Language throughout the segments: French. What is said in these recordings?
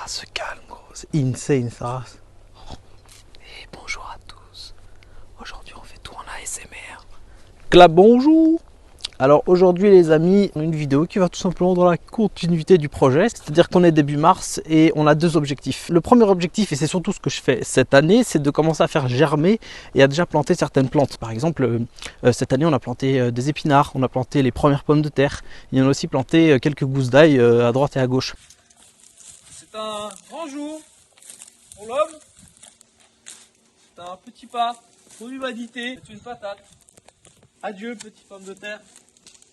Ah, ce calme, gros. C'est insane, ça. Et bonjour à tous. Aujourd'hui, on fait tout en ASMR. Clap, bonjour. Alors aujourd'hui les amis, une vidéo qui va tout simplement dans la continuité du projet, c'est-à-dire qu'on est début mars et on a deux objectifs. Le premier objectif, et c'est surtout ce que je fais cette année, c'est de commencer à faire germer et à déjà planter certaines plantes. Par exemple, cette année on a planté des épinards, on a planté les premières pommes de terre, et on a aussi planté quelques gousses d'ail à droite et à gauche. C'est un grand jour pour l'homme, c'est un petit pas pour l'humanité, c'est une patate. Adieu petite pomme de terre.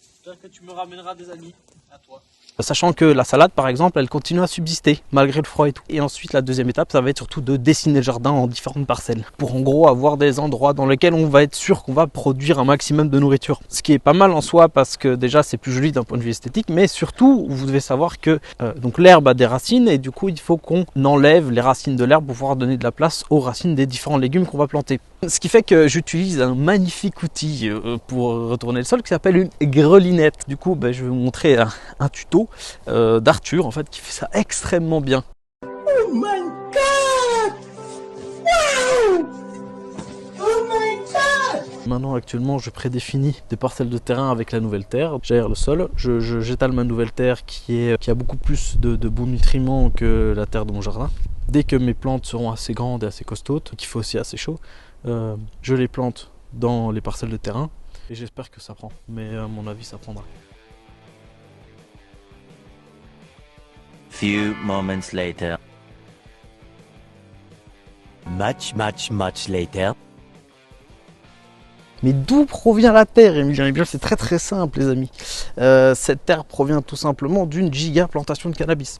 J'espère que tu me ramèneras des amis à toi. Sachant que la salade par exemple elle continue à subsister malgré le froid et tout. Et ensuite la deuxième étape ça va être surtout de dessiner le jardin en différentes parcelles. Pour en gros avoir des endroits dans lesquels on va être sûr qu'on va produire un maximum de nourriture. Ce qui est pas mal en soi parce que déjà c'est plus joli d'un point de vue esthétique. Mais surtout vous devez savoir que donc l'herbe a des racines et du coup il faut qu'on enlève les racines de l'herbe pour pouvoir donner de la place aux racines des différents légumes qu'on va planter. Ce qui fait que j'utilise un magnifique outil pour retourner le sol qui s'appelle une grelinette. Du coup je vais vous montrer un tuto d'Arthur en fait qui fait ça extrêmement bien. Oh my god! Wow! Oh my god! Maintenant actuellement je prédéfinis des parcelles de terrain avec la nouvelle terre, j'aère le sol, j'étale ma nouvelle terre qui a beaucoup plus de bons nutriments que la terre de mon jardin. Dès que mes plantes seront assez grandes et assez costaudes, qu'il fait aussi assez chaud, je les plante dans les parcelles de terrain et j'espère que ça prend, mais à mon avis ça prendra. Few moments later. Much later. Mais d'où provient la terre, Emilien? Eh bien c'est très simple les amis. Cette terre provient tout simplement d'une giga plantation de cannabis.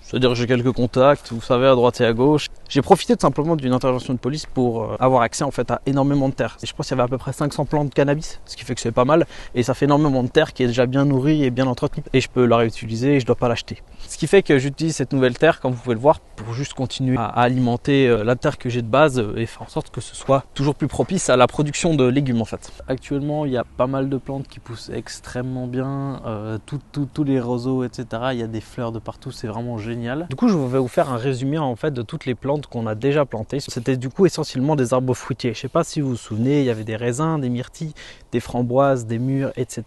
C'est-à-dire que j'ai quelques contacts, vous savez, à droite et à gauche. J'ai profité tout simplement d'une intervention de police pour avoir accès en fait à énormément de terre. Et je pense qu'il y avait à peu près 500 plantes de cannabis, ce qui fait que c'est pas mal. Et ça fait énormément de terre qui est déjà bien nourrie et bien entretenue. Et je peux la réutiliser et je dois pas l'acheter. Ce qui fait que j'utilise cette nouvelle terre, comme vous pouvez le voir, pour juste continuer à alimenter la terre que j'ai de base et faire en sorte que ce soit toujours plus propice à la production de légumes en fait. Actuellement, il y a pas mal de plantes qui poussent extrêmement bien. Tous les roseaux, etc. Il y a des fleurs de partout, c'est vraiment génial. Du coup je vais vous faire un résumé en fait de toutes les plantes qu'on a déjà plantées. C'était du coup essentiellement des arbres fruitiers. Je sais pas si vous vous souvenez, il y avait des raisins, des myrtilles, des framboises, des mûres, etc.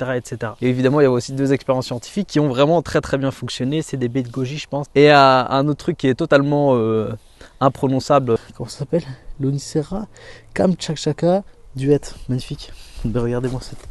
Et évidemment il y avait aussi deux expériences scientifiques qui ont vraiment très bien fonctionné. C'est des baies de goji je pense. Et un autre truc qui est totalement imprononçable. Comment ça s'appelle? Lonicera Kamchatka duet. Magnifique. Mais regardez-moi cette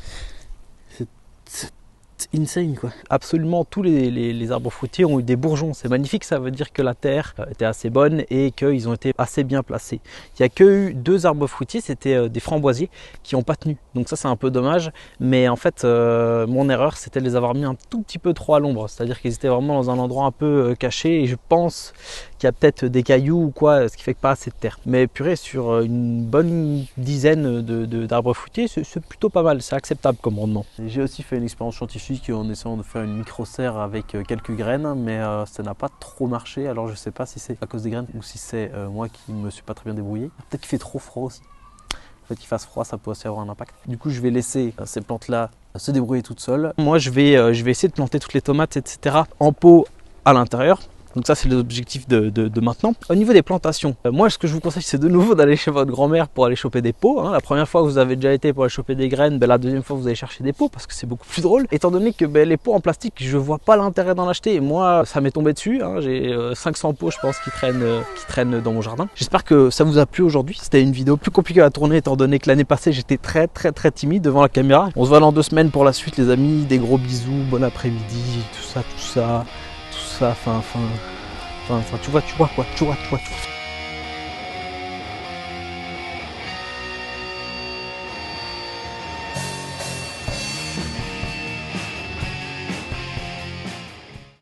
insane quoi. Absolument tous les arbres fruitiers ont eu des bourgeons, c'est magnifique, ça veut dire que la terre était assez bonne et qu'ils ont été assez bien placés. Il n'y a que eu deux arbres fruitiers, c'était des framboisiers qui n'ont pas tenu, donc ça c'est un peu dommage, mais en fait mon erreur c'était de les avoir mis un tout petit peu trop à l'ombre, c'est à dire qu'ils étaient vraiment dans un endroit un peu caché et je pense qu'il y a peut-être des cailloux ou quoi, ce qui fait que pas assez de terre. Mais purée, sur une bonne dizaine d'arbres fruitiers, c'est plutôt pas mal, c'est acceptable comme rendement. J'ai aussi fait une expérience scientifique en essayant de faire une micro-serre avec quelques graines, mais ça n'a pas trop marché, alors je sais pas si c'est à cause des graines ou si c'est moi qui me suis pas très bien débrouillé. Peut-être qu'il fait trop froid aussi. Le fait qu'il fasse froid, ça peut aussi avoir un impact. Du coup, je vais laisser ces plantes-là se débrouiller toutes seules. Moi, je vais essayer de planter toutes les tomates, etc. en pot à l'intérieur. Donc ça c'est l'objectif de maintenant. Au niveau des plantations, moi ce que je vous conseille c'est de nouveau d'aller chez votre grand-mère pour aller choper des pots. La première fois vous avez déjà été pour aller choper des graines, la deuxième fois vous allez chercher des pots parce que c'est beaucoup plus drôle. Étant donné que les pots en plastique, je vois pas l'intérêt d'en acheter. Et moi ça m'est tombé dessus, j'ai 500 pots je pense qui traînent dans mon jardin. J'espère que ça vous a plu aujourd'hui. C'était une vidéo plus compliquée à tourner étant donné que l'année passée j'étais très timide devant la caméra. On se voit dans 2 semaines pour la suite les amis. Des gros bisous, bon après-midi, tout ça. Enfin, tu vois quoi, tu vois.